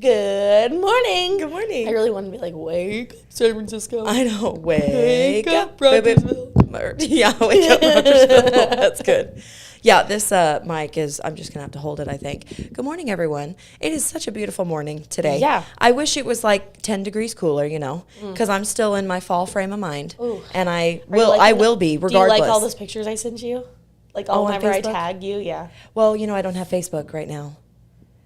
Good morning. Good morning. I really want to be like, wake up, San Francisco. I know. Wake up, Rogersville. Yeah, wake up, Rogersville. That's good. Yeah, this mic is, I'm just going to have to hold it, I think. Good morning, everyone. It is such a beautiful morning today. Yeah. I wish it was like 10 degrees cooler, you know, because I'm still in my fall frame of mind. Ooh. And I will be, regardless. Do you like all those pictures I sent you? Like all whenever I tag you? Yeah. Well, you know, I don't have Facebook right now.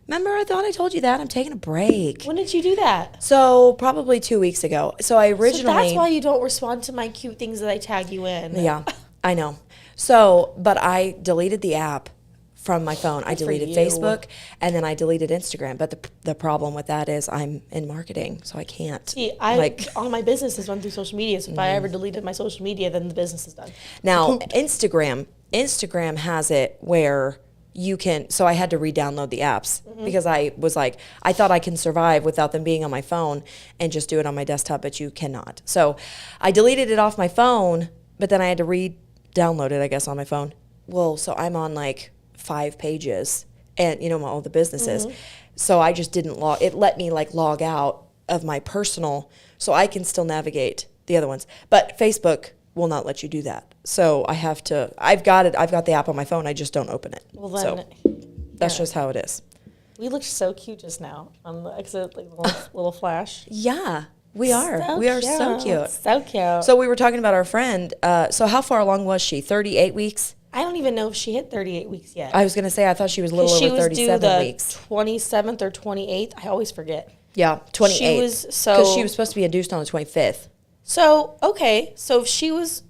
Remember, I thought I told you that. I'm taking a break. When did you do that? So, probably 2 weeks ago. So, I originally... So that's why you don't respond to my cute things that I tag you in. Yeah, I know. So, but I deleted the app from my phone. I deleted Facebook, and then I deleted Instagram. But the problem with that is I'm in marketing, so I can't. See, all my business is run through social media, so if I ever deleted my social media, then the business is done. Now, Instagram has it where... you can, so I had to re-download the apps because I was like, I thought I can survive without them being on my phone and just do it on my desktop, but you cannot. So I deleted it off my phone, but then I had to re-download it, I guess, on my phone. Well, so I'm on like 5 pages and, you know, all the businesses. So I just didn't it let me like log out of my personal, so I can still navigate the other ones. But Facebook will not let you do that. So I have to, I've got the app on my phone, I just don't open it. Well, then, so that's just how it is. We looked so cute just now on the exit, like little flash. Yeah, we are. So we are cute. so cute. So cute. So we were talking about our friend. So how far along was she? 38 weeks? I don't even know if she hit 38 weeks yet. I was going to say, I thought she was a little over 37 weeks. She was due the 27th or 28th. I always forget. Yeah, 28th. She was, because she was supposed to be induced on the 25th. So, okay. So if she was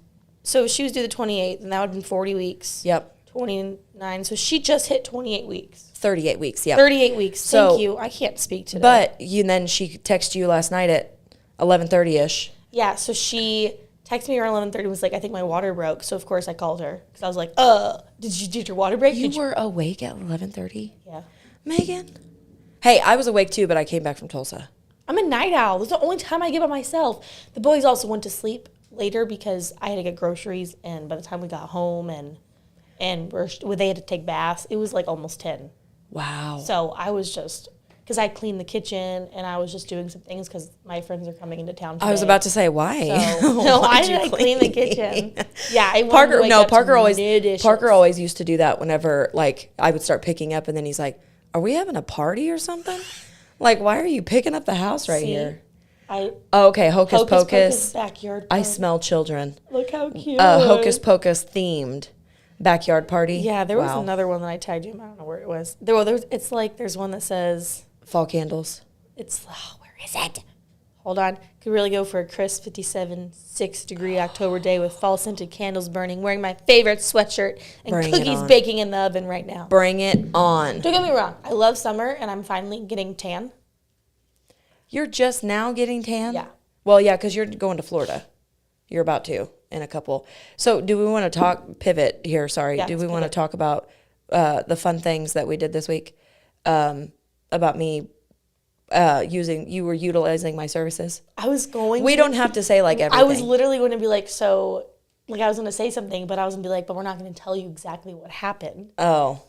due the 28th, and that would have been 40 weeks. Yep. 29. So she just hit 28 weeks. 38 weeks, yeah. 38 weeks. So, thank you. I can't speak today. But then she texted you last night at 11:30ish. Yeah, so she texted me around 11:30 and was like, I think my water broke. So, of course, I called her. Because I was like, did your water break? You were awake at 11:30? Yeah. Megan? Hey, I was awake too, but I came back from Tulsa. I'm a night owl. This is the only time I get by myself. The boys also went to sleep later because I had to get groceries, and by the time we got home and they had to take baths, it was like almost 10. Wow. So I was just, because I cleaned the kitchen and I was just doing some things because my friends are coming into town today. I was about to say, why? So, no, why did I clean the kitchen? Yeah, Parker always used to do that whenever like I would start picking up, and then he's like, "Are we having a party or something? Like, why are you picking up the house right here?" Okay, Hocus Pocus backyard party. I smell children. Look how cute. Hocus Pocus themed backyard party. Yeah, there was another one that I tagged you. I don't know where it was. There's one that says fall candles. Where is it? Hold on. Could really go for a crisp 6-degree October day with fall scented candles burning, wearing my favorite sweatshirt, and cookies baking in the oven right now. Bring it on. Don't get me wrong. I love summer, and I'm finally getting tan. You're just now getting tan? Yeah. Well, yeah, because you're going to Florida. You're about to in a couple. So do we want to pivot here, sorry. Yeah, do we want to talk about the fun things that we did this week? About me you were utilizing my services? We don't have to say like everything. I was literally going to be like, I was going to say something, but I was going to be like, but we're not going to tell you exactly what happened. Oh,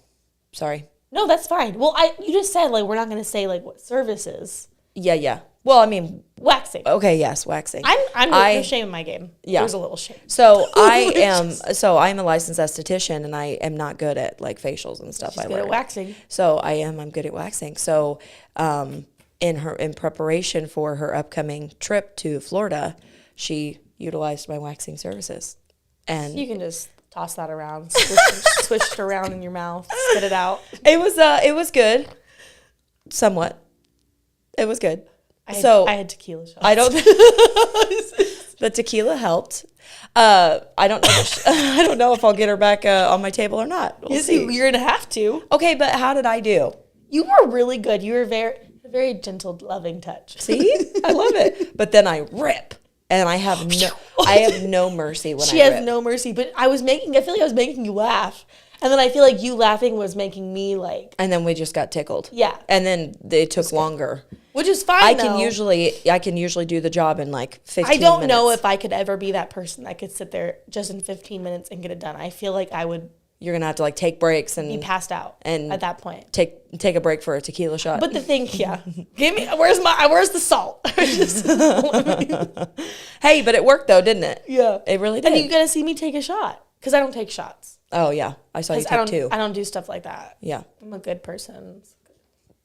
sorry. No, that's fine. Well, you just said like, we're not going to say like what services. Yeah. Well, I mean, Waxing. okay, yes, waxing. I'm no shame in my game. Yeah. There's a little shame. So I'm a licensed esthetician, and I am not good at like facials and stuff. She's good at waxing. So I'm good at waxing. So in preparation for her upcoming trip to Florida, she utilized my waxing services. And you can just toss that around, swish it around in your mouth, spit it out. It was good. Somewhat. It was good. I had tequila shots. I don't. The tequila helped. I don't know. I don't know if I'll get her back on my table or not. We'll see. You're gonna have to. Okay, but how did I do? You were really good. You were very gentle, loving touch. See, I love it. But then I rip, and I have no mercy when she has no mercy. But I feel like I was making you laugh. And then I feel like you laughing was making me like. And then we just got tickled. Yeah. And then it took longer. Which is fine. I can usually do the job in like 15 minutes. I don't know if I could ever be that person that could sit there just in 15 minutes and get it done. I feel like I would. You're gonna have to like take breaks and be passed out and at that point. Take a break for a tequila shot. But the thing, give me where's the salt? Hey, but it worked though, didn't it? Yeah, it really did. And you gotta see me take a shot because I don't take shots. Oh yeah, I saw you take two. I don't do stuff like that. Yeah, I'm a good person.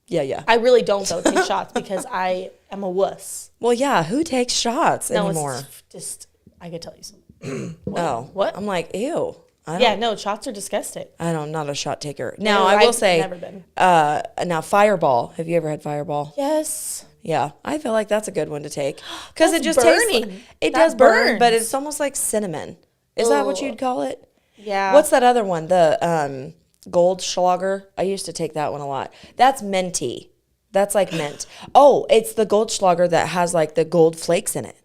Yeah. I really don't though take shots because I am a wuss. Well, yeah, who takes shots anymore? It's just I could tell you something. What? I'm like, ew. No, shots are disgusting. I'm not a shot taker. Now, I will say, never been. Now, Fireball. Have you ever had Fireball? Yes. Yeah, I feel like that's a good one to take because it just burning. tastes. It does burn, but it's almost like cinnamon. Is that what you'd call it? Yeah. What's that other one? The Goldschlager. I used to take that one a lot. That's minty. That's like mint. Oh, it's the Goldschlager that has like the gold flakes in it.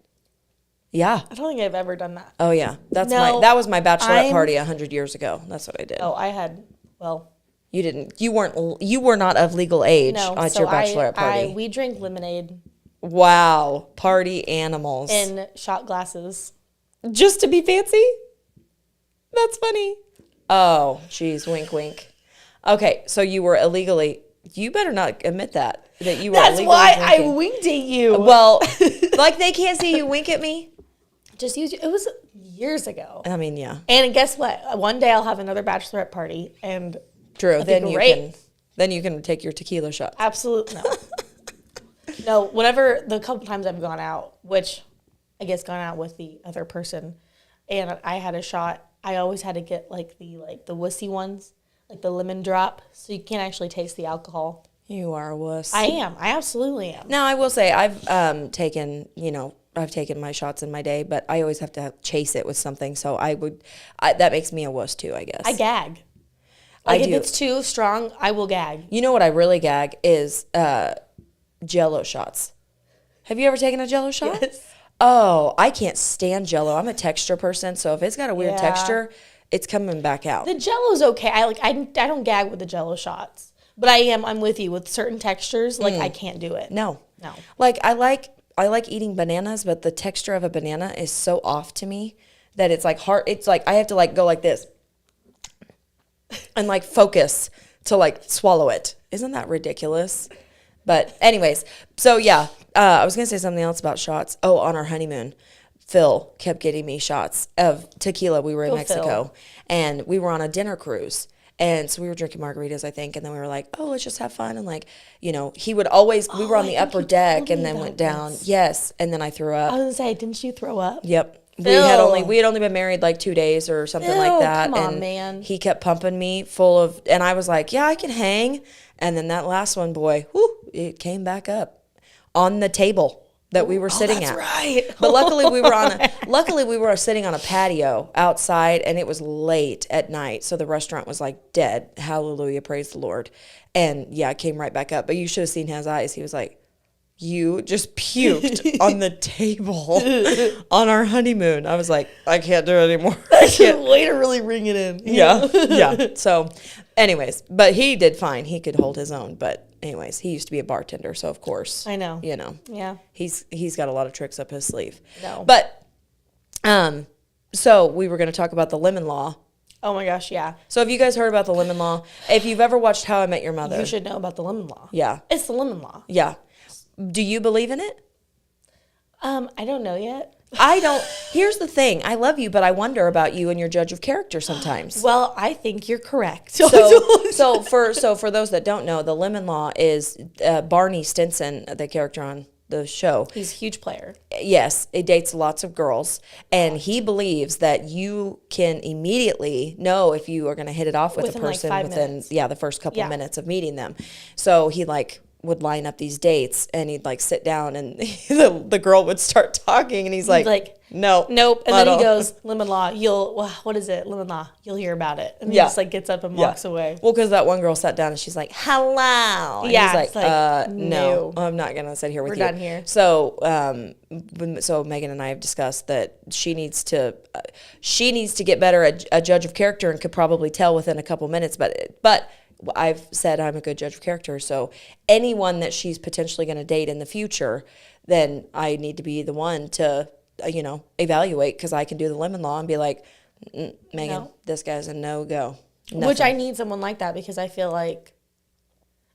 Yeah. I don't think I've ever done that. Oh yeah, that was my bachelorette party 100 years ago. That's what I did. Oh, I had. Well, you didn't. You were not of legal age at your bachelorette party. We drank lemonade. Wow, party animals in shot glasses, just to be fancy. That's funny. Oh, geez, wink, wink. Okay, so you were illegally. You better not admit that you were. That's illegally why drinking. I winked at you. Well, like they can't see you wink at me. Just use it was years ago. I mean, yeah. And guess what? One day I'll have another bachelorette party, and true. Then you can take your tequila shot. Absolutely no. No, whenever the couple times I've gone out, which I guess gone out with the other person, and I had a shot, I always had to get like the wussy ones, like the lemon drop, so you can't actually taste the alcohol. You are a wuss. I am. I absolutely am. Now I will say I've taken my shots in my day, but I always have to chase it with something. So that makes me a wuss too, I guess. I gag. Like if it's too strong, I will gag. You know what I really gag is Jell-O shots. Have you ever taken a Jell-O shot? Yes. Oh, I can't stand Jell-O. I'm a texture person, so if it's got a weird texture, it's coming back out. The Jell-O's okay. I don't gag with the Jell-O shots, but I'm with you with certain textures. Like I can't do it. No. Like I like eating bananas, but the texture of a banana is so off to me that it's like hard. It's like I have to like go like this and like focus to like swallow it. Isn't that ridiculous? But anyways, so yeah, I was going to say something else about shots. Oh, on our honeymoon, Phil kept getting me shots of tequila. We were in Mexico and we were on a dinner cruise. And so we were drinking margaritas, I think. And then we were like, oh, let's just have fun. And like, he would always, we were on the upper deck and then went down. Once. Yes. And then I threw up. I was going to say, didn't you throw up? Yep. We had only been married like 2 days or something like that. Come on, man. He kept pumping me full of, and I was like, yeah, I can hang. And then that last one, boy, it came back up on the table that we were sitting at. Right. But luckily we were sitting on a patio outside, and it was late at night, so the restaurant was like dead. Hallelujah, praise the Lord. And yeah, it came right back up. But you should have seen his eyes. He was like, you just puked on the table on our honeymoon. I was like, I can't do it anymore. I can't wait to really ring it in. Yeah. So anyways, but he did fine. He could hold his own. But anyways, he used to be a bartender. So of course, I know. Yeah. He's got a lot of tricks up his sleeve. No. But, so we were going to talk about the lemon law. Oh my gosh, yeah. So have you guys heard about the lemon law? If you've ever watched How I Met Your Mother. You should know about the lemon law. Yeah. It's the lemon law. Yeah. Do you believe in it? I don't know yet. I don't. Here's the thing. I love you, but I wonder about you and your judge of character sometimes. Well, I think you're correct. So for those that don't know, the Lemon Law is Barney Stinson, the character on the show. He's a huge player. Yes, it dates lots of girls, and he believes that you can immediately know if you are going to hit it off with Within a person like 5 within minutes. the first couple of minutes of meeting them. So he would line up these dates, and he'd sit down, and the girl would start talking, and he's like, no, nope. And I then he don't. goes, Lemon Law, what is it? Lemon Law, you'll hear about it. And he Yeah. just gets up and walks away. Well, because that one girl sat down and she's like, hello. And Yeah, he's it's like, no, no. I'm not going to sit here with We're you. done here. So, so Megan and I have discussed that she needs to get better at a judge of character and could probably tell within a couple minutes. But I've said I'm a good judge of character. So anyone that she's potentially going to date in the future, then I need to be the one to, evaluate, because I can do the Lemon Law and be like, Megan, No. this guy's a no-go. Which I need someone like that, because I feel like,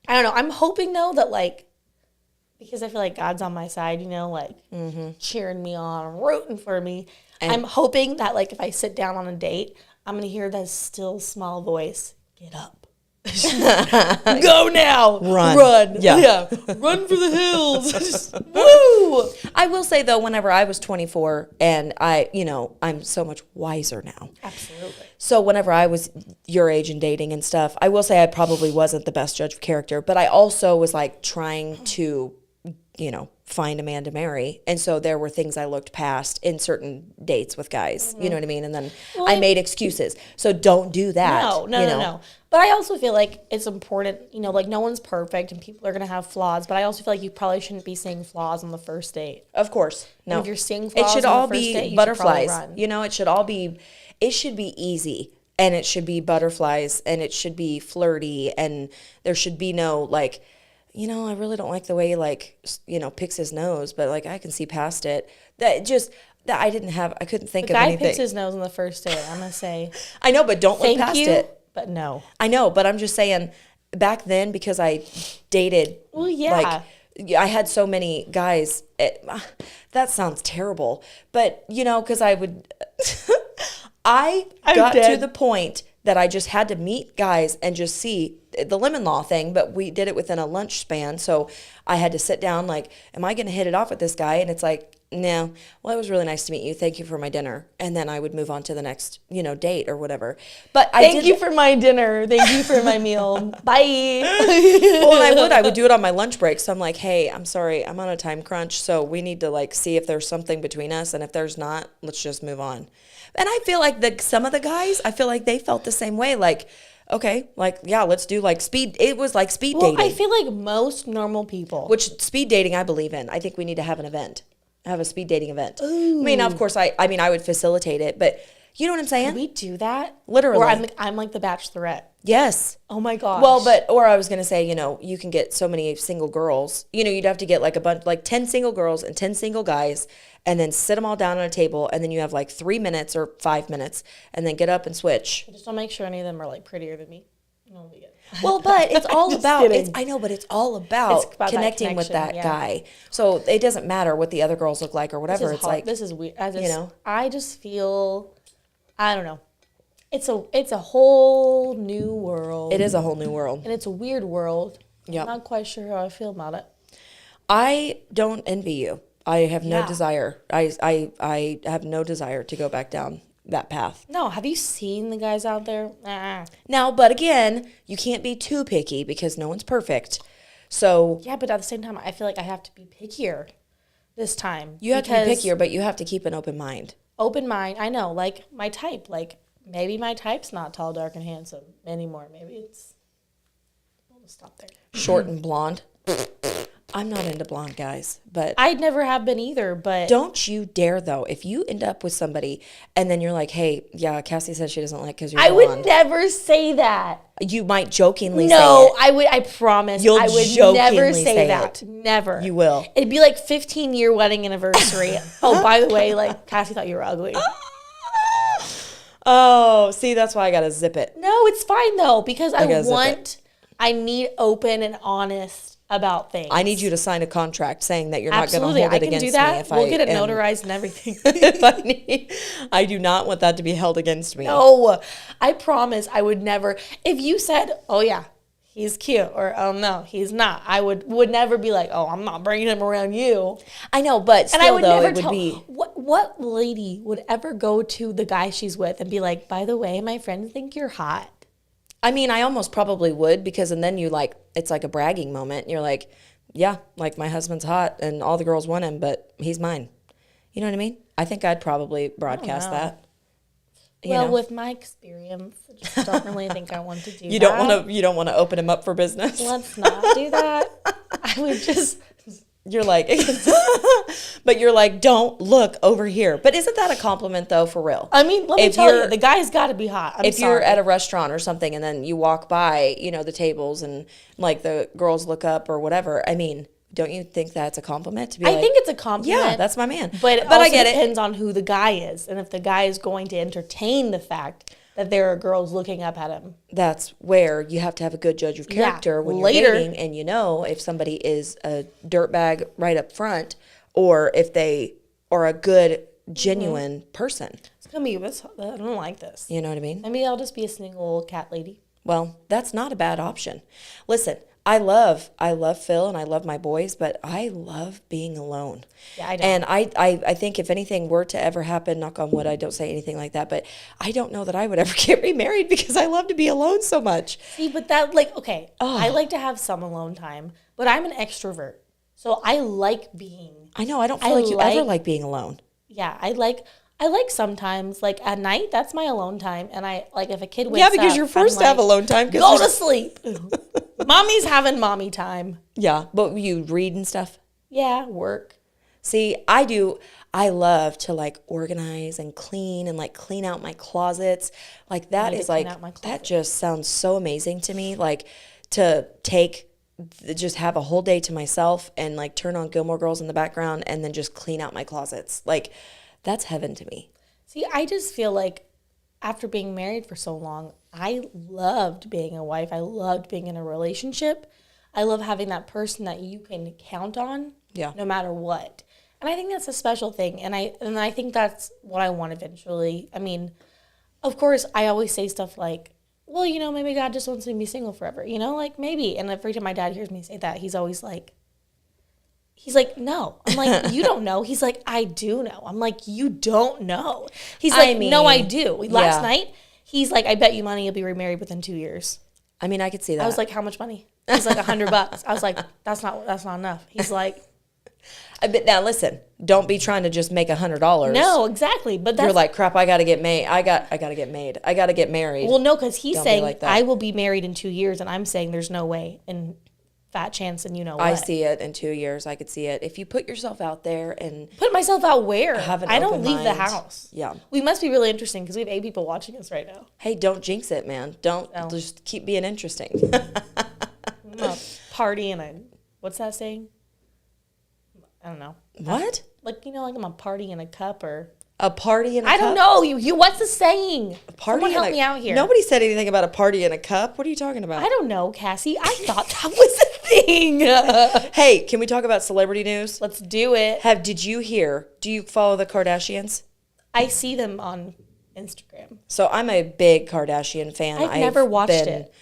I don't know. I'm hoping though that because I feel like God's on my side, cheering me on, rooting for me. And I'm hoping that if I sit down on a date, I'm going to hear that still small voice, get up. Go now. Run. Yeah. Run for the hills. Just, woo. I will say though, whenever I was 24, and I'm so much wiser now. Absolutely. So whenever I was your age and dating and stuff, I will say I probably wasn't the best judge of character, but I also was trying to, find a man to marry. And so there were things I looked past in certain dates with guys, you know what I mean? And then I made excuses. So don't do that. No. But I also feel like it's important, no one's perfect and people are going to have flaws, but I also feel like you probably shouldn't be seeing flaws on the first date. Of course. No. And if you're seeing flaws it should on all the first be date, you butterflies. should probably run. It should be easy, and it should be butterflies, and it should be flirty, and there should be no I really don't like the way he picks his nose, but I can see past it. I couldn't think of guy anything. picks his nose on the first date, I'm going to say, I know, but don't look thank past you, it. but no. I know, but I'm just saying, back then, because I dated, Well, yeah. I had so many guys. That sounds terrible, but because I would, I got to the point that I just had to meet guys and just see the Lemon Law thing, but we did it within a lunch span. So I had to sit down am I going to hit it off with this guy? And it's no, well, it was really nice to meet you. Thank you for my dinner. And then I would move on to the next, date or whatever. But Thank you for my dinner. Thank you for my meal. Bye. Well, I would do it on my lunch break. So I'm like, hey, I'm sorry, I'm on a time crunch. So we need to see if there's something between us. And if there's not, let's just move on. And I feel like some of the guys, I feel like they felt the same way. Okay, yeah, let's do speed. It was speed dating. I feel like most normal people. Which speed dating I believe in. I think we need to have an event. Have a speed dating event. Ooh. I mean, of course, I would facilitate it, but you know what I'm saying? Can we do that? Literally. Or I'm like the Bachelorette. Yes. Oh my gosh. Well, or I was going to say, you can get so many single girls. You'd have to get a bunch, 10 single girls and 10 single guys, and then sit them all down on a table, and then you have 3 minutes or 5 minutes, and then get up and switch. I just don't make sure any of them are prettier than me. No, we get. Well, but it's all about, I know, but it's all about, It's about connecting with that yeah. guy. So it doesn't matter what the other girls look like or whatever. This is weird. I just feel, I don't know. It's a whole new world. It is a whole new world. And it's a weird world. Yep. I'm not quite sure how I feel about it. I don't envy you. I have no desire. I have no desire to go back down that path. No, have you seen the guys out there? Now, but again, you can't be too picky because no one's perfect. So yeah, but at the same time, I feel like I have to be pickier this time. You have to be pickier, but you have to keep an open mind. Open mind, I know. My type, maybe my type's not tall, dark, and handsome anymore. Maybe it's. We'll stop there. Short and blonde. I'm not into blonde guys, but I'd never have been either, but don't you dare though. If you end up with somebody and then you're like, hey, yeah, Cassie says she doesn't like because you're blonde. I would never say that. You might jokingly say No, I would. I promise. You'll I would jokingly never say say that. it. Never. You will. It'd be 15-year wedding anniversary. Oh, by the way, Cassie thought you were ugly. Oh, see, that's why I gotta zip it. No, it's fine though because I need open and honest about things. I need you to sign a contract saying that you're not going to hold Absolutely, it I can against do that. me if We'll I get it am- notarized and everything. if I need, I do not want that to be held against me. No, I promise I would never. If you said, "Oh yeah, he's cute," or "Oh no, he's not," I would never be like, "Oh, I'm not bringing him around you." I know, but still, And I would though, never it would tell. be. What lady would ever go to the guy she's with and be like, "By the way, my friends think you're hot." I mean, I almost probably would, because and then you like, it's like a bragging moment. You're like, yeah, like my husband's hot and all the girls want him, but he's mine. You know what I mean? I think I'd probably broadcast know. that. Well, know? with my experience, I just don't really think I want to do You that. don't want to open him up for business. Let's not do that. I would just. You're like, but you're like, don't look over here. But isn't that a compliment though, for real? I mean, let me If tell you, you're- the guy's got to be hot. I'm If sorry. you're at a restaurant or something and then you walk by, the tables and like the girls look up or whatever, I mean, don't you think that's a compliment to be I like, think it's a compliment. yeah, that's my man. But it I also get it. depends on who the guy is, and if the guy is going to entertain the fact that there are girls looking up at him. That's where you have to have a good judge of character when you're Later. dating, and if somebody is a dirtbag right up front, or if they are a good, genuine person. It's gonna be this. I don't like this. You know what I mean? Maybe I'll just be a single cat lady. Well, that's not a bad option. Listen, I love Phil and I love my boys, but I love being alone. Yeah, I don't. And I think if anything were to ever happen, knock on wood, I don't say anything like that, but I don't know that I would ever get remarried because I love to be alone so much. See, but that okay. I like to have some alone time, but I'm an extrovert, so I like being. I know, I don't feel like you ever like being alone. Yeah, I like sometimes, like at night, that's my alone time. And I like if a kid wakes Yeah, up. because you're forced to have alone time. Go to sleep. Mommy's having mommy time. Yeah, but you read and stuff. Yeah, work. See, I do. I love to like organize and clean and like clean out my closets. Like that is like, that just sounds so amazing to me. Like to just have a whole day to myself and like turn on Gilmore Girls in the background and then just clean out my closets. Like that's heaven to me. See, I just feel like after being married for so long, I loved being a wife. I loved being in a relationship. I love having that person that you can count on, no matter what. And I think that's a special thing. And I think that's what I want eventually. I mean, of course, I always say stuff like, well, maybe God just wants me to be single forever. Like maybe. And every time my dad hears me say that, he's like, no. I'm like, you don't know. He's like, I do know. I'm like, you don't know. He's like, no, I do. Last night, he's like, I bet you money you'll be remarried within 2 years. I mean, I could see that. I was like, how much money? He's like, $100. I was like, that's not enough. He's like, now listen, don't be trying to just make $100. no, exactly. But that's, you're like, crap, I gotta get made. I gotta get made. I gotta get married. well, no, because he's Don't be saying like that. I will be married in 2 years, and I'm saying there's no way, and fat chance, and what. I see it in 2 years. I could see it. If you put yourself out there and Put myself out where? have an I don't open leave the mind. house. Yeah. We must be really interesting because we have 8 people watching us right now. Hey, don't jinx it, man. Don't just keep being interesting. I'm a party and what's that saying? I don't know. What? Like, like I'm a party in a cup or. A party in a cup? I don't know. You what's the saying? Someone help me out here. Nobody said anything about a party in a cup. What are you talking about? I don't know, Cassie. I thought that was a thing. Hey, can we talk about celebrity news? Let's do it. Did you hear? Do you follow the Kardashians? I see them on Instagram. So I'm a big Kardashian fan. I've never watched it.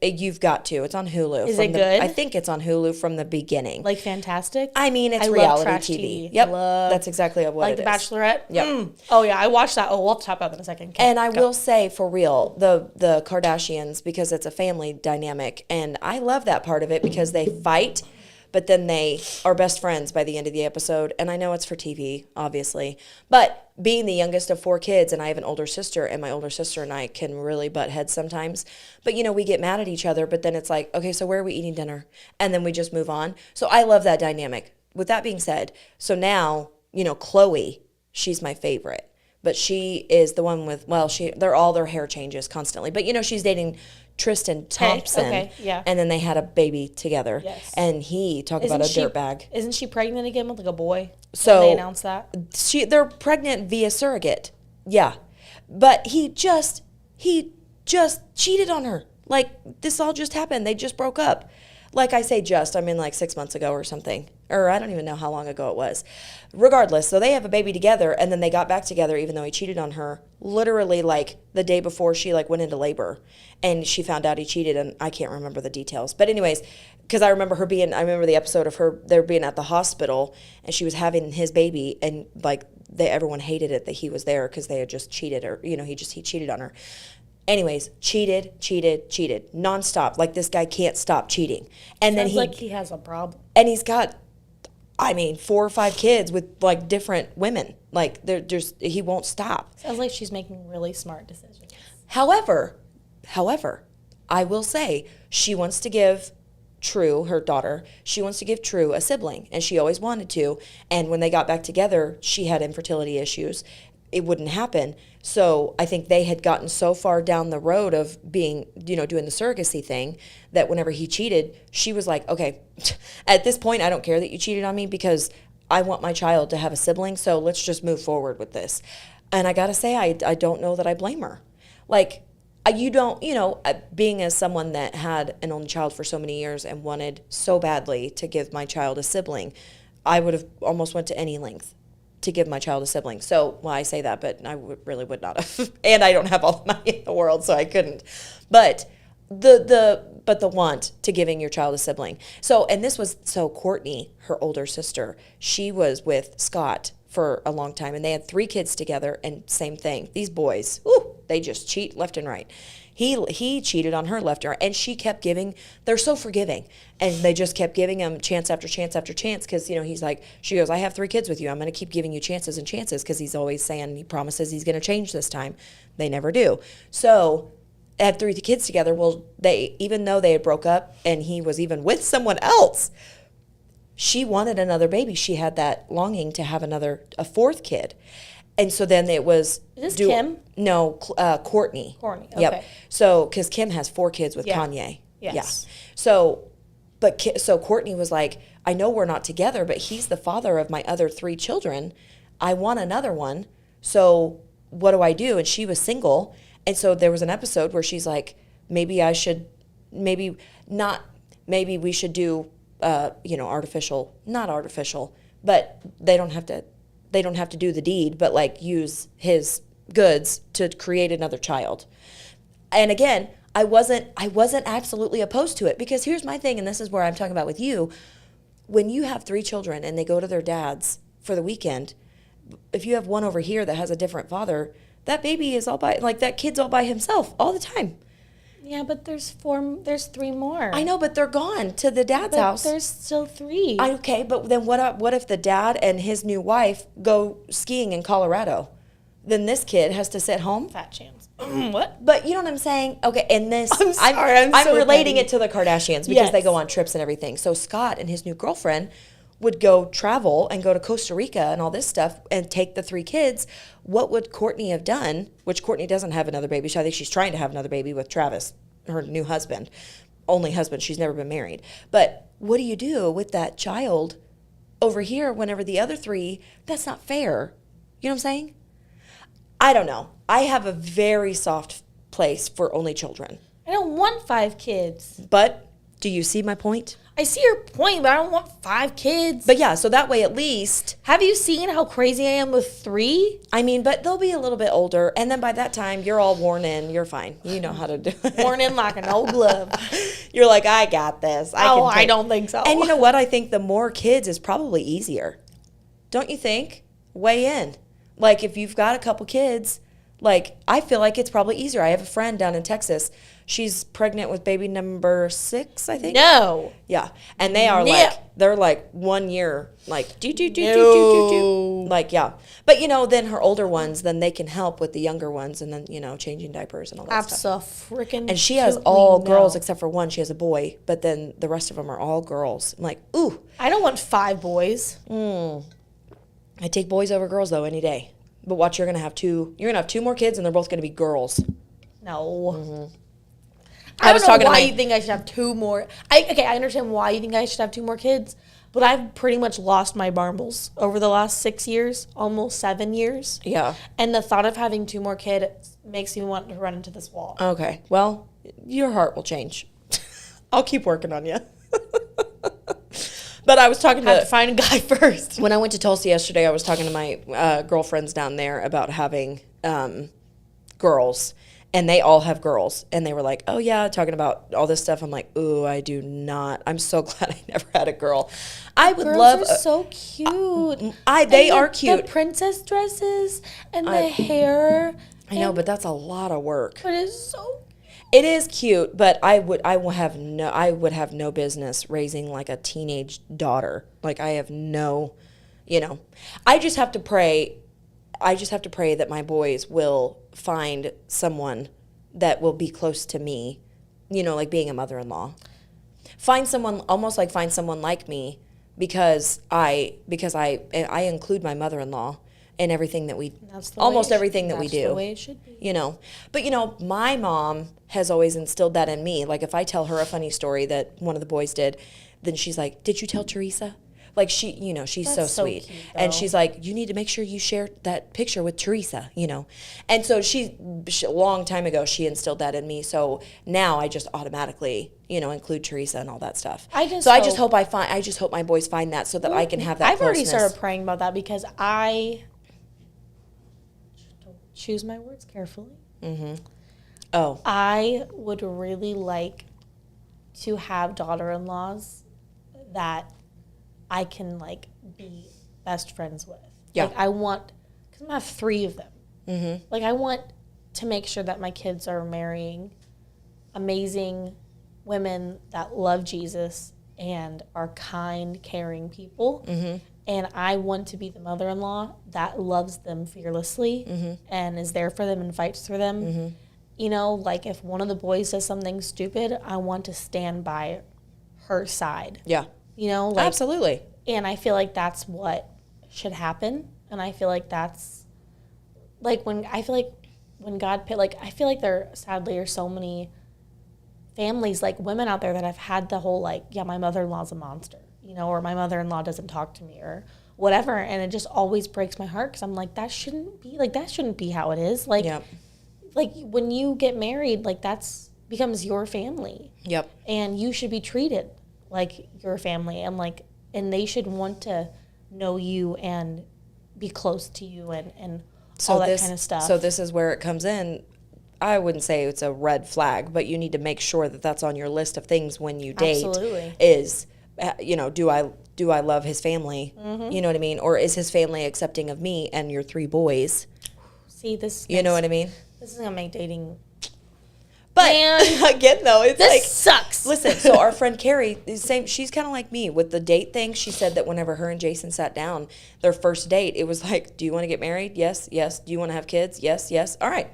You've got to. It's on Hulu. Is it good? I think it's on Hulu from the beginning. Like fantastic? I mean, it's I love reality trash TV. TV. Yep, Love- that's exactly what like it The is. Bachelorette? Yep. Oh, yeah. I watched that. Oh, we'll have to talk about that in a second. Okay, And I go. will say, for real, the Kardashians, because it's a family dynamic, and I love that part of it because they fight, but then they are best friends by the end of the episode. And I know it's for TV, obviously, but being the youngest of 4 kids, and I have an older sister, and my older sister and I can really butt heads sometimes. But, we get mad at each other, but then it's like, okay, so where are we eating dinner? And then we just move on. So I love that dynamic. With that being said, so now, Chloe, she's my favorite. But she is the one with, they're all their hair changes constantly. But, she's dating Tristan Thompson. Okay, yeah. And then they had a baby together. Yes. And he, talk about a dirtbag. Isn't she pregnant again with like a boy? So When they announced that. They're pregnant via surrogate. Yeah. But he just cheated on her. Like, this all just happened. They just broke up. Like I say I mean like 6 months ago or something. Or I don't even know how long ago it was. Regardless, so they have a baby together, and then they got back together even though he cheated on her literally like the day before she like went into labor. And she found out he cheated, and I can't remember the details. But anyways, because I remember the episode of her, they were being at the hospital, and she was having his baby, and like everyone hated it that he was there because they had just cheated, or, you know, he cheated on her. Anyways, cheated, nonstop. Like, this guy can't stop cheating. And Sounds then like he has a problem. and he's got, I mean, 4 or 5 kids with like different women. Like, he won't stop. Sounds like she's making really smart decisions. However, I will say she wants to give True, her daughter, she wants to give True a sibling, and she always wanted to. And when they got back together, she had infertility issues. It wouldn't happen. So I think they had gotten so far down the road of being, you know, doing the surrogacy thing that whenever he cheated, she was like, okay, at this point, I don't care that you cheated on me because I want my child to have a sibling. So let's just move forward with this. And I got to say, I don't know that I blame her. Like, you don't, you know, being as someone that had an only child for so many years and wanted so badly to give my child a sibling, I would have almost went to any length to give my child a sibling. So, well, I say that, but I really would not have. And I don't have all the money in the world, so I couldn't. But the want to giving your child a sibling. So, and this was, so Courtney, her older sister, she was with Scott for a long time, and they had 3 kids together, and same thing. These boys, ooh, they just cheat left and right. He cheated on her left and right, and she kept giving, they're so forgiving, and they just kept giving him chance after chance after chance, because, you know, he's like, she goes, I have 3 kids with you, I'm going to keep giving you chances and chances, because he's always saying, he promises he's going to change this time. They never do. So, they had 3 kids together. Well, even though they had broke up, and he was even with someone else, she wanted another baby. She had that longing to have a 4th kid. And so then it was... Is this Kim? No, Courtney. Courtney, okay. Yep. So, because Kim has 4 kids with Kanye. Yes. Yeah. So Courtney was like, I know we're not together, but he's the father of my other 3 children. I want another one. So what do I do? And she was single. And so there was an episode where she's like, maybe we should do, you know, not artificial, but they don't have to do the deed, but like use his goods to create another child. And again, I wasn't absolutely opposed to it, because here's my thing, and this is where I'm talking about with you. When you have 3 children and they go to their dad's for the weekend, if you have one over here that has a different father, that baby is that kid's all by himself all the time. Yeah, but there's 3 more. I know, but they're gone to the dad's house. There's still 3. Okay, but then what if the dad and his new wife go skiing in Colorado? Then this kid has to sit home? Fat chance. What? But you know what I'm saying? Okay, and this... I'm sorry, I'm so relating petty. it to the Kardashians because they Yes. go on trips and everything. So Scott and his new girlfriend would go travel and go to Costa Rica and all this stuff and take the 3 kids. What would Courtney have done? Which Courtney doesn't have another baby. So I think she's trying to have another baby with Travis, her new husband. Only husband. She's never been married. But what do you do with that child over here whenever the other 3, that's not fair. You know what I'm saying? I don't know. I have a very soft place for only children. I don't want 5 kids. But do you see my point? I see your point, but I don't want 5 kids. But yeah, so that way at least... Have you seen how crazy I am with 3? I mean, but they'll be a little bit older, and then by that time, you're all worn in. You're fine. You know how to do it. Worn in like an old glove. You're like, I got this. I don't think so. And you know what? I think the more kids is probably easier. Don't you think? Weigh in. Like, if you've got a couple kids, like, I feel like it's probably easier. I have a friend down in Texas. She's pregnant with baby number 6, I think. No. Yeah. And they are they're like 1 year, like, do. Like, yeah. But, you know, then her older ones, then they can help with the younger ones and then, you know, changing diapers and all that stuff. Abso-freaking. And she has all girls except for one. She has a boy, but then the rest of them are all girls. I'm like, ooh. I don't want 5 boys. I take boys over girls, though, any day. But watch, you're going to have 2 more kids, and they're both going to be girls. No. I don't know why you think I should have 2 more. I understand why you think I should have 2 more kids, but I've pretty much lost my marbles over the last 6 years, almost 7 years. Yeah. And the thought of having 2 more kids makes me want to run into this wall. Okay. Well, your heart will change. I'll keep working on you. But I was talking Have to find a guy first. when I went to Tulsa yesterday, I was talking to my girlfriends down there about having girls, and they all have girls, and they were like, "Oh yeah," talking about all this stuff. I'm like, "Ooh, I do not. I'm so glad I never had a girl. I would Girls love. are so cute. They And are cute. The princess dresses and the hair. I know, but that's a lot of work. But it's so. It is cute, but I would have no business raising like a teenage daughter. Like I have no, I just have to pray. I just have to pray that my boys will find someone that will be close to me, like being a mother-in-law. Find someone like me because I include my mother-in-law in everything that we everything that we do. That's the way it should be. But my mom has always instilled that in me. Like if I tell her a funny story that one of the boys did, then she's like, "Did you tell Teresa?" Like she's That's so so sweet. cute, And though. she's like, "You need to make sure you share that picture with Teresa," And so she a long time ago, she instilled that in me. So now I just automatically, include Teresa and all that stuff. I just hope my boys find that so that I can have that I've already closeness. started praying about that because I choose my words carefully. Oh, I would really like to have daughter-in-laws that I can like be best friends with. Yeah. Like I want, because I'm gonna have 3 of them. Like I want to make sure that my kids are marrying amazing women that love Jesus and are kind, caring people. And I want to be the mother-in-law that loves them fearlessly and is there for them and fights for them. Like if one of the boys does something stupid, I want to stand by her side. yeah. Absolutely. And I feel like that's what should happen. And I feel like that's like when God put, like, I feel like there sadly are so many families, like women out there that have had the whole, like, yeah, my mother-in-law's a monster, or my mother-in-law doesn't talk to me or whatever. And it just always breaks my heart because I'm like, that shouldn't be how it is. Like, Yep. like when you get married, like that's becomes your family. Yep. And you should be treated like your family and they should want to know you and be close to you and all that kind of stuff. So this is where it comes in. I wouldn't say it's a red flag, but you need to make sure that that's on your list of things when you date. Absolutely. Is, do I love his family? You know what I mean? Or is his family accepting of me and your 3 boys? See, this You know what I mean? This is gonna make dating. But Man, again, though, it's this like sucks. Listen, so our friend Carrie, she's kind of like me with the date thing. She said that whenever her and Jason sat down, their first date, it was like, "Do you want to get married? Yes, yes. Do you want to have kids? Yes, yes. All right.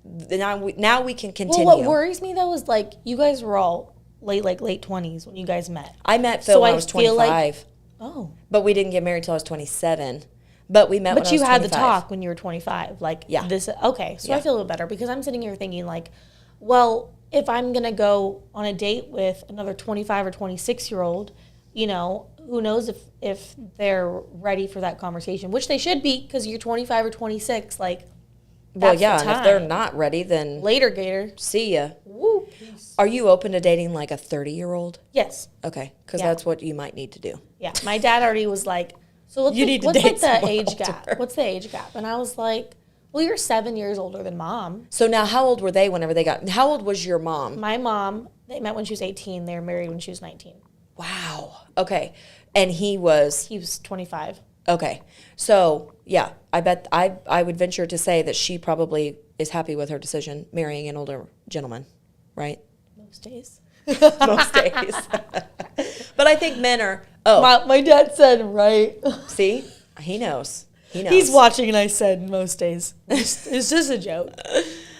Now we can continue." Well, what worries me though is like you guys were all late 20s when you guys met. I met Phil when I was feel 25, Oh, but we didn't get married till I was 27. But we met when I but was you had the 25. talk when you were 25. Like Yeah. this. Okay, so Yeah. I feel a little better because I'm sitting here thinking like, well, if I'm gonna go on a date with another 25 or 26-year-old, who knows if they're ready for that conversation, which they should be because you're 25 or 26. Like, Well, that's yeah, the and if they're time. not ready, then Later, Gator. see ya. Woo. Are you open to dating like a 30-year-old? Yes. Okay, because Yeah. that's what you might need to do. Yeah. My dad already was like, so what's You the, need to what's date like the someone age older. gap? What's the age gap? And I was like, well, you're 7 years older than Mom. So now, how old were they whenever they got? How old was your mom? My mom, they met when she was 18. They were married when she was 19. Wow. Okay, and he was He was 25. okay. So yeah, I bet I would venture to say that she probably is happy with her decision marrying an older gentleman, right? Most days. Most days. But I think men are. Oh, My dad said, right. see, he knows. He knows. He's watching, and I said, most days. It's just a joke.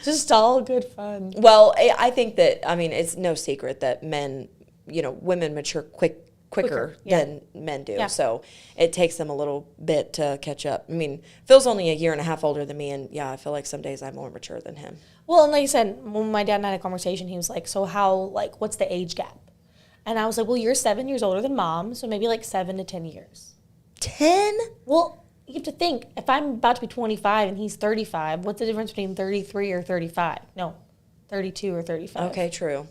Just all good fun. Well, I think that, I mean, it's no secret that men, women mature quicker Yeah. than men do. Yeah. So it takes them a little bit to catch up. I mean, Phil's only a year and a half older than me, and yeah, I feel like some days I'm more mature than him. Well, and like I said, when my dad and I had a conversation, he was like, so how, like, what's the age gap? And I was like, well, you're 7 years older than Mom, so maybe like 7 to 10 years. 10? Well, you have to think, if I'm about to be 25 and he's 35, what's the difference between 33 or 35? No, 32 or 35. Okay, true.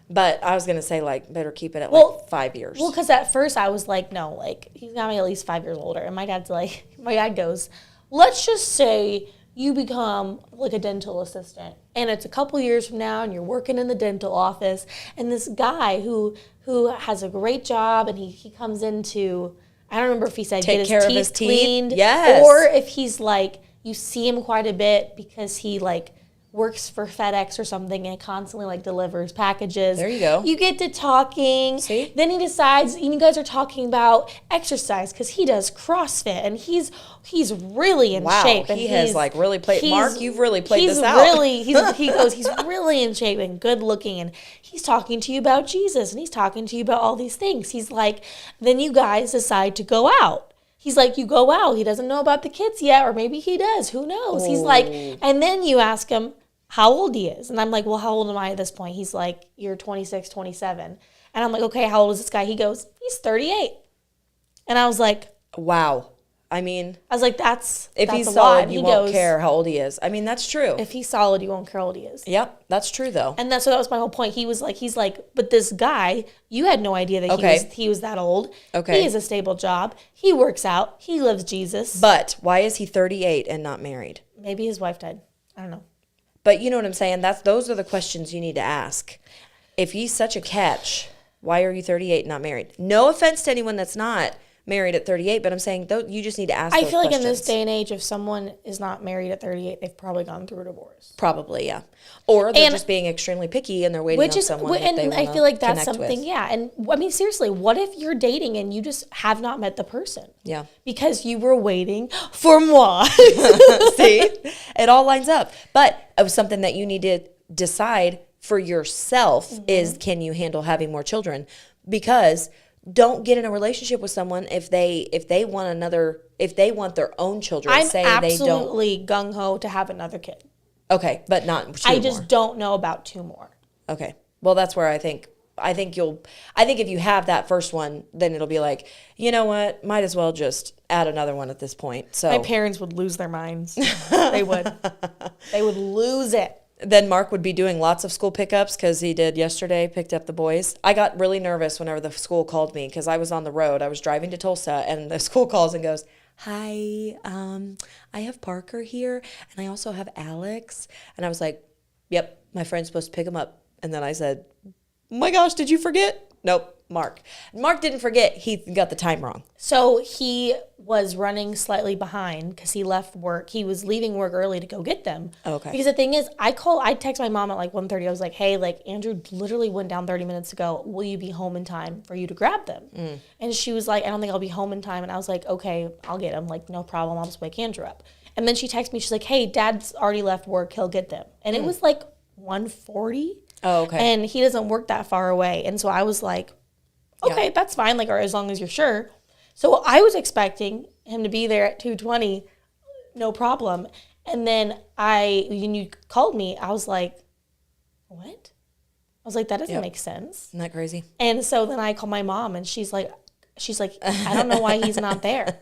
But I was going to say, like, better keep it at, Well, like, 5 years. Well, because at first I was like, no, like, he's got me at least 5 years older. And my dad goes, let's just say you become like a dental assistant. And it's a couple years from now and you're working in the dental office. And this guy who has a great job and he comes into, I don't remember if he said Take get care of his his teeth teeth? cleaned. Yes. Or if he's like, you see him quite a bit because he like works for FedEx or something and constantly like delivers packages. There you go. You get to talking. See? Then he decides, and you guys are talking about exercise because he does CrossFit and he's really in shape. And he has like really played. Mark, you've really played this out. He goes, he's really in shape and good looking, and he's talking to you about Jesus and he's talking to you about all these things. He's like, then you guys decide to go out. He's like, you go out. He doesn't know about the kids yet, or maybe he does. Who knows? He's like, and then you ask him how old he is. And I'm like, well, how old am I at this point? He's like, you're 26, 27. And I'm like, okay, how old is this guy? He goes, he's 38. And I was like, wow. I mean, that's if that's he's a solid, lot. you He won't goes, care how old he is. I mean, that's true. if he's solid, you won't care how old he is. Yep, that's true though. And that was my whole point. He's like, but this guy, you had no idea that he was that old. Okay. He has a stable job. He works out. He loves Jesus. But why is he 38 and not married? Maybe his wife died. I don't know. But you know what I'm saying? Those are the questions you need to ask. If he's such a catch, why are you 38 and not married? No offense to anyone that's not married at 38, but I'm saying you just need to ask those I feel like questions. in this day and age, if someone is not married at 38, they've probably gone through a divorce. Probably, yeah. Or they're just being extremely picky and they're waiting on someone that they want to I feel like that's connect something, with. yeah. And I mean, seriously, what if you're dating and you just have not met the person? Yeah. Because you were waiting for moi. See? It all lines up. But something that you need to decide for yourself is, can you handle having more children? Because don't get in a relationship with someone if they want their own children. I'm say they don't. absolutely gung-ho to have another kid. Okay, but not two I just more. don't know about 2 more. Okay. Well, that's where I think if you have that first one, then it'll be like, you know what? Might as well just add another one at this point. So My parents would lose their minds. They would. They would lose it. then Mark would be doing lots of school pickups because he did yesterday, picked up the boys. I got really nervous whenever the school called me because I was on the road. I was driving to Tulsa, and the school calls and goes, hi, I have Parker here, and I also have Alex. And I was like, yep, my friend's supposed to pick him up. And then I said, oh my gosh, did you forget? Nope. Mark. Mark didn't forget. He got the time wrong. So he was running slightly behind because he left work. He was leaving work early to go get them. Okay. Because the thing is, I text my mom at like 1:30. I was like, hey, like Andrew literally went down 30 minutes ago. Will you be home in time for you to grab them? And she was like, I don't think I'll be home in time. And I was like, okay, I'll get them. Like, no problem. I'll just wake Andrew up. And then she texted me. She's like, hey, Dad's already left work. He'll get them. And it was like 1:40. Oh, okay. And he doesn't work that far away. And so I was like, okay, that's fine, like, or as long as you're sure. So I was expecting him to be there at 2:20, no problem. And then when you called me, I was like, what? I was like, that doesn't make sense. Isn't that crazy? And so then I called my mom, and she's like, I don't know why he's not there.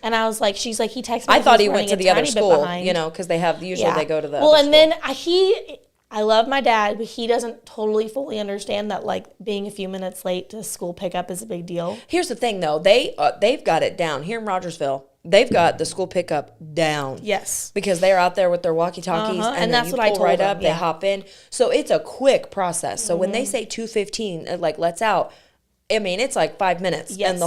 And I was like, she's like, he texted me. I thought he went to the other school, because they go to the Well, other and school. then I love my dad, but he doesn't totally fully understand that, like, being a few minutes late to school pickup is a big deal. Here's the thing, though. They've got it down. Here in Rogersville, they've got the school pickup down. Yes. Because they're out there with their walkie-talkies, and then that's you what I pull told right them, up, they hop in. So it's a quick process. So when they say 2:15, like, let's out, I mean, it's like 5 minutes, and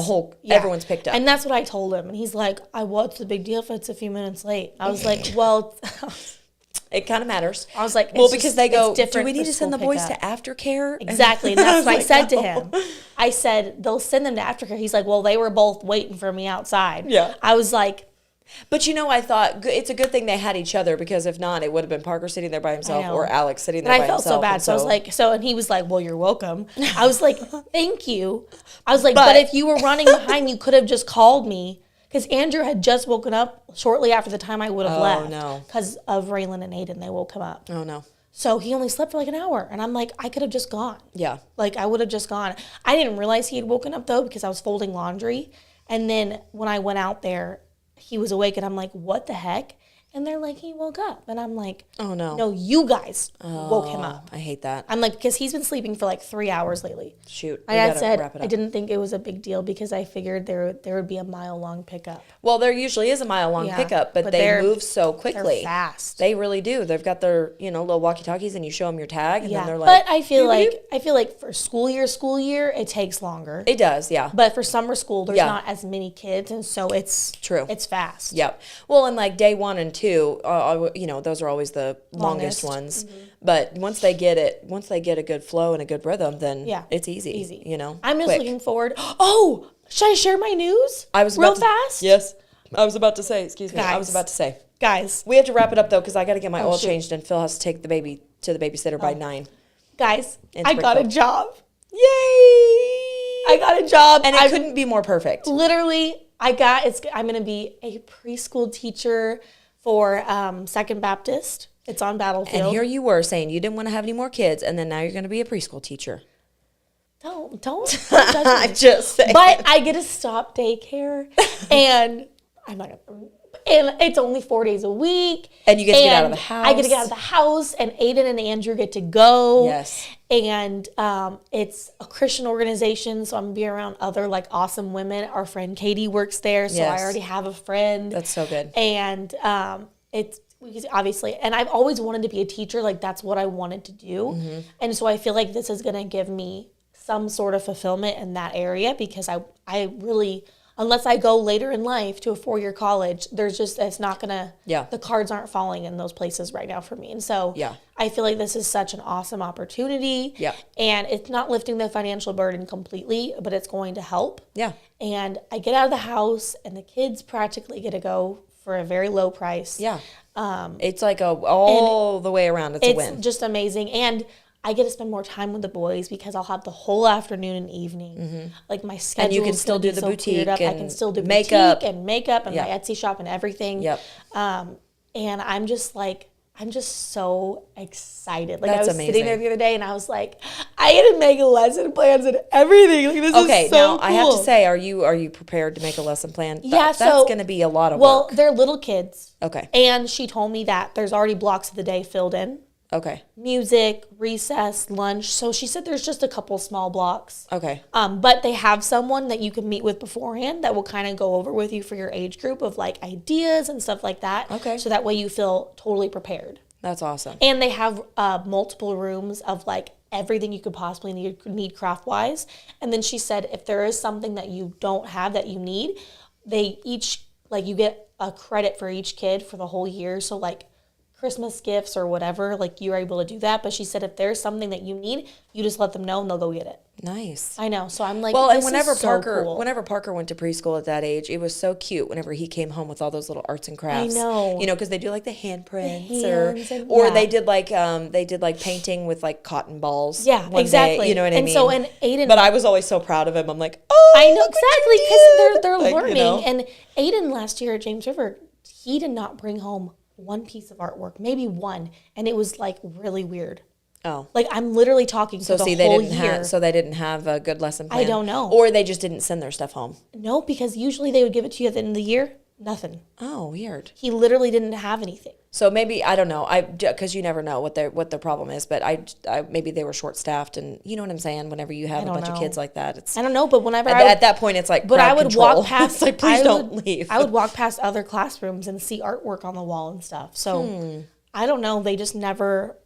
everyone's picked up. And that's what I told him. And he's like, what's the big deal if it's a few minutes late? I was like, well... It kind of matters. I was like, because they go, do we need for to send the school boys to pickup. aftercare? Exactly. And that's what I said to no. him. I said, they'll send them to aftercare. He's like, well, they were both waiting for me outside. Yeah. I was like... But, I thought it's a good thing they had each other, because if not, it would have been Parker sitting there by himself or Alex sitting there by himself. And I felt so bad. So I was like, and he was like, well, you're welcome. I was like, thank you. I was like, but if you were running behind, you could have just called me. Because Andrew had just woken up shortly after the time I would have left. Oh, no. Because of Raylan and Aiden, they woke him up. Oh, no. So he only slept for like an hour. And I'm like, I could have just gone. Yeah. Like, I would have just gone. I didn't realize he had woken up, though, because I was folding laundry. And then when I went out there, he was awake. And I'm like, what the heck? And they're like, he woke up. And I'm like, Oh, no. no, you guys woke him up. I hate that. I'm like, because he's been sleeping for like 3 hours lately. Shoot. My we dad gotta said wrap it I up. didn't think it was a big deal because I figured there would be a mile-long pickup. Well, there usually is a mile-long Yeah, pickup, but they they're- move so They're quickly. fast. They really do. They've got their, little walkie-talkies, and you show them your tag, and then they're like. But I feel like for school year, it takes longer. It does, yeah. But for summer school, there's Yeah. not as many kids, and so it's True. It's fast. Yep. Well, and like day 1 and 2, those are always the longest ones. But once they get a good flow and a good rhythm, then it's easy. Easy. I'm just quick. looking forward. Oh, should I share my news? I was real about to, fast. Yes, I was about to say. Excuse me. I was Guys. about to say. Guys, We have to wrap it up though, because I got to get my oil shoot. changed, and Phil has to take the baby to the babysitter by 9. guys, In I got a Springfield. job. Yay! I got a job, And it couldn't be more perfect. literally. I'm gonna be a preschool teacher for Second Baptist. It's on Battlefield. And here you were saying you didn't want to have any more kids, and then now you're going to be a preschool teacher. Don't judge me. I'm just saying. But I get to stop daycare, and I'm not gonna. And it's only 4 days a week. And you get to get out of and the house. I get to get out of the house, and Aiden and Andrew get to go. Yes. And it's a Christian organization, so I'm gonna be around other like awesome women. Our friend Katie works there, so Yes. I already have a friend. That's so good. And it's obviously, and I've always wanted to be a teacher. Like that's what I wanted to do. Mm-hmm. And so I feel like this is gonna give me some sort of fulfillment in that area because I really, unless I go later in life to a 4-year college, it's not gonna, the cards aren't falling in those places right now for me. And so I feel like this is such an awesome opportunity. Yeah. And it's not lifting the financial burden completely, but it's going to help. Yeah. And I get out of the house and the kids practically get to go for a very low price. Yeah. It's like all the way around. It's a win. It's just amazing. And I get to spend more time with the boys because I'll have the whole afternoon and evening. Like my schedule. And you can still do the boutique I and can still do makeup. boutique and makeup and my Etsy shop and everything. Yep. And I'm just so excited. Like That's I was amazing. sitting there the other day and I was like, I get to make lesson plans and everything. Like this is so now cool. I have to say, are you prepared to make a lesson plan? Yeah, That's going to be a lot of work. they're little kids. Okay. And she told me that there's already blocks of the day filled in. Okay. Music, recess, lunch. So she said there's just a couple small blocks. Okay. But they have someone that you can meet with beforehand that will kind of go over with you for your age group of like ideas and stuff like that. Okay. So that way you feel totally prepared. That's awesome. And they have multiple rooms of like everything you could possibly need craft wise. And then she said if there is something that you don't have that you need, they each like you get a credit for each kid for the whole year. So like Christmas gifts or whatever, like you're able to do that. But she said if there's something that you need, you just let them know and they'll go get it. Nice. I know. So I'm like, Well, and this is so cool. whenever Parker went to preschool at that age, it was so cute. Whenever he came home with all those little arts and crafts, I know. because they do like the handprints, hands they did like painting with like cotton balls. Yeah, one exactly. Day, you know what I mean? And so, and Aiden, but I was always so proud of him. I'm like, oh, I know look what exactly you because they're did. Like, learning. And Aiden last year at James River, he did not bring home one piece of artwork, maybe one, and it was like really weird. Oh, like I'm literally talking for the whole year. They didn't have a good lesson plan. I don't know, or they just didn't send their stuff home. No, because usually they would give it to you at the end of the year. Nothing. Oh, weird. He literally didn't have anything. So maybe I don't know. Because you never know what the problem is. But I maybe they were short staffed, and you know what I'm saying. Whenever you have a bunch of kids like that, it's I don't know. But whenever at that point, it's like but I would control. walk past. It's like please don't leave. I would walk past other classrooms and see artwork on the wall and stuff. So I don't know. They just never.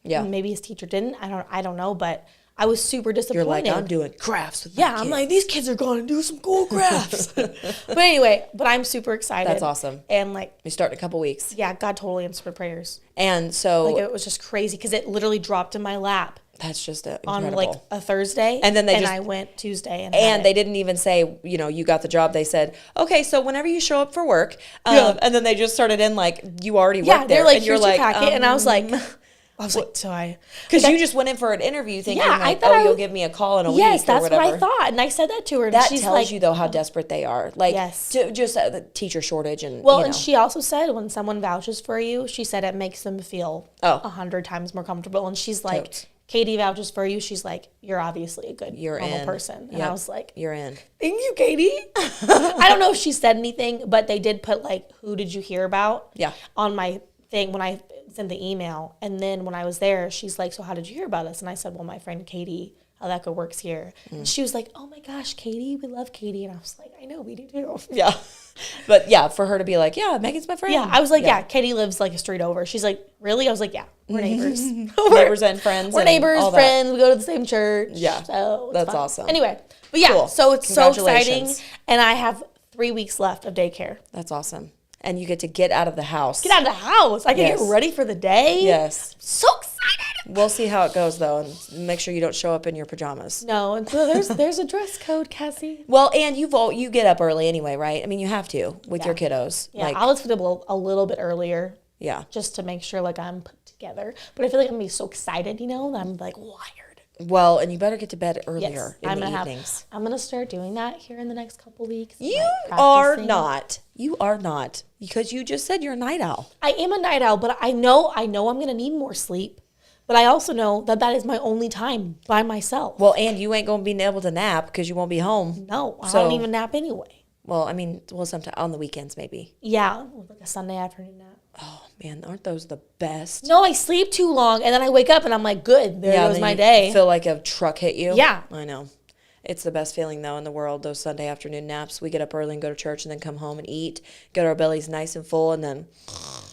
Yeah. Maybe his teacher didn't. I don't know. But I was super disappointed. You're like I'm doing crafts with my kids. I'm like these kids are going to do some cool crafts. But anyway, I'm super excited. That's awesome. And like we start in a couple weeks. Yeah, God totally answered prayers. And so like it was just crazy because it literally dropped in my lap. That's just incredible. On like a Thursday, and then I went Tuesday, and they didn't even say you got the job. They said okay, so whenever you show up for work, and then they just started in like you already worked there. They're like and here's you're your like, packet, and I was like because you just went in for an interview thinking I thought you'll give me a call in a week. Yes, that's or whatever. what I thought, and I said that to her. And that she's tells like, you though how desperate they are. Like just the teacher shortage and and she also said when someone vouches for you, she said it makes them feel 100 times more comfortable. And she's like, Katie vouches for you. She's like, you're obviously a good, normal person. And I was like, you're in. Thank you, Katie. I don't know if she said anything, but they did put like, who did you hear about? Yeah. On my thing when I sent the email. And then when I was there, she's like, so how did you hear about us? And I said, well, my friend Katie Aleka works here. And she was like, oh my gosh, Katie, we love Katie. And I was like, I know, we do too. Yeah. But yeah, for her to be like, yeah, Megan's my friend. Yeah, I was like, yeah, Katie lives like a street over. She's like, really? I was like, yeah, we're neighbors. Neighbors and friends. We're neighbors, friends. We go to the same church. Yeah, so that's fun. awesome. Anyway, but yeah, cool. So it's so exciting. And I have 3 weeks left of daycare. That's awesome. And you get to get out of the house. Get out of the house. I can get ready for the day. Yes. I'm so excited. We'll see how it goes, though, and make sure you don't show up in your pajamas. No, and so there's a dress code, Cassie. Well, and you get up early anyway, right? I mean, you have to with your kiddos. Yeah, I'll just put a little bit earlier. Yeah. Just to make sure like I'm put together. But I feel like I'm gonna be so excited, that I'm like wired. Well, and you better get to bed earlier in the evenings. I'm gonna start doing that here in the next couple weeks. You are not. You are not, because you just said you're a night owl. I am a night owl, but I know I'm gonna need more sleep. But I also know that is my only time by myself. Well, and you ain't gonna be able to nap because you won't be home. No, I don't even nap anyway. Well, I mean, sometimes on the weekends maybe. Yeah, like a Sunday afternoon nap. Oh man, aren't those the best? No, I sleep too long, and then I wake up and I'm like, good, there goes my day. Feel like a truck hit you. Yeah, I know. It's the best feeling though in the world. Those Sunday afternoon naps. We get up early and go to church, and then come home and eat, get our bellies nice and full, and then.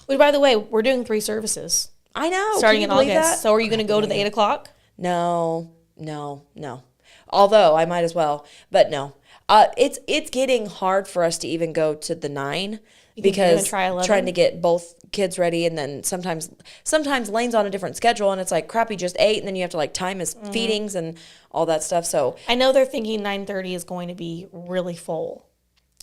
Which, by the way, we're doing 3 services. I know. Starting in August. That? So are you going to go to the 8 o'clock? No. Although I might as well, but no. It's getting hard for us to even go to the 9 because trying to get both kids ready, and then sometimes Lane's on a different schedule, and it's like crappy just 8, and then you have to like time his feedings and all that stuff. So I know they're thinking 9:30 is going to be really full.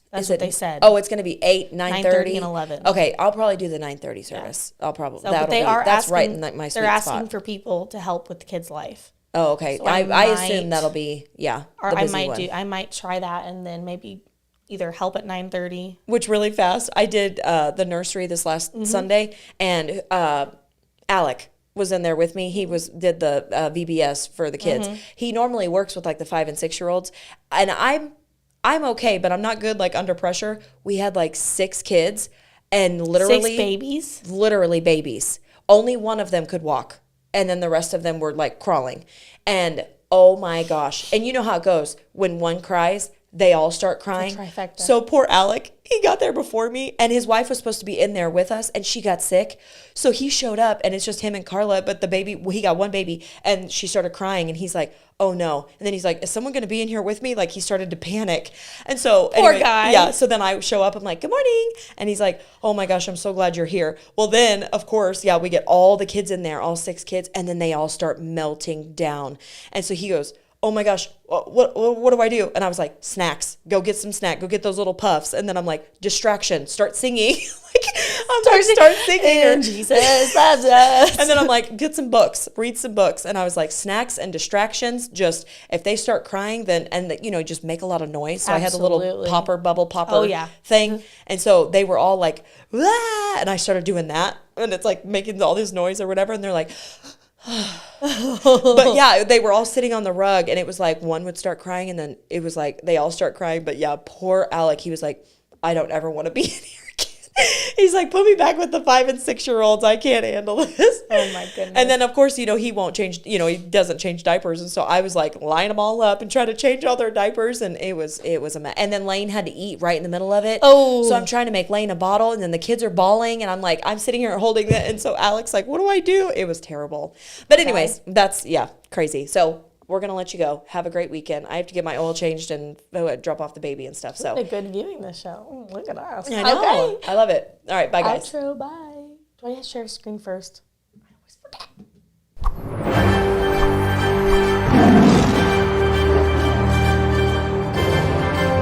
That's what they said. Oh, it's going to be 8, 9:30, and 11. Okay, I'll probably do the 9:30 service. Yeah. I'll probably. So, but that's asking, right in my sweet They're asking spot. For people to help with the kid's life. Oh, okay. So I assume that'll be Or I might try that, and then maybe either help at 9:30. Which really fast. I did the nursery this last Sunday, and Alec was in there with me. He did the VBS for the kids. He normally works with like the 5 and 6 year olds, and I'm okay, but I'm not good like under pressure. We had like 6 kids, and literally 6 babies. Literally babies. Only one of them could walk, and then the rest of them were like crawling. And oh my gosh! And you know how it goes when one cries, they all start crying. Trifecta. So poor Alec, he got there before me, and his wife was supposed to be in there with us, and she got sick. So he showed up, and it's just him and Carla, but the baby, he got one baby, and she started crying, and he's like, oh no. And then he's like, is someone going to be in here with me? Like, he started to panic. And so poor guy. Yeah. So then I show up, I'm like, good morning. And he's like, oh my gosh, I'm so glad you're here. Well, then of course, we get all the kids in there, all 6 kids, and then they all start melting down. And so he goes, oh my gosh, what do I do? And I was like, snacks, go get some snack, go get those little puffs. And then I'm like, distraction, start singing. Start singing. And Jesus loves us. And then I'm like, get some books, read some books. And I was like, snacks and distractions, just if they start crying, then, just make a lot of noise. So I had the little bubble popper thing. And so they were all like, ah, and I started doing that. And it's like making all this noise or whatever. And they're like, but yeah, they were all sitting on the rug, and it was like one would start crying, and then it was like they all start crying. But yeah, poor Alec, he was like, I don't ever want to be in here again. He's like, put me back with the 5 and 6 year olds. I can't handle this. Oh my goodness. And then of course, he won't change, he doesn't change diapers. And so I was like line them all up and try to change all their diapers. And it was a mess. And then Lane had to eat right in the middle of it. Oh. So I'm trying to make Lane a bottle, and then the kids are bawling, and I'm like, I'm sitting here holding it. And so Alex like, what do I do? It was terrible. But anyways, that's crazy. So we're going to let you go. Have a great weekend. I have to get my oil changed and drop off the baby and stuff. So it's a good viewing this show. Look at us. I know. Okay. I love it. All right. Bye, guys. Outro. Bye. Do I share screen first?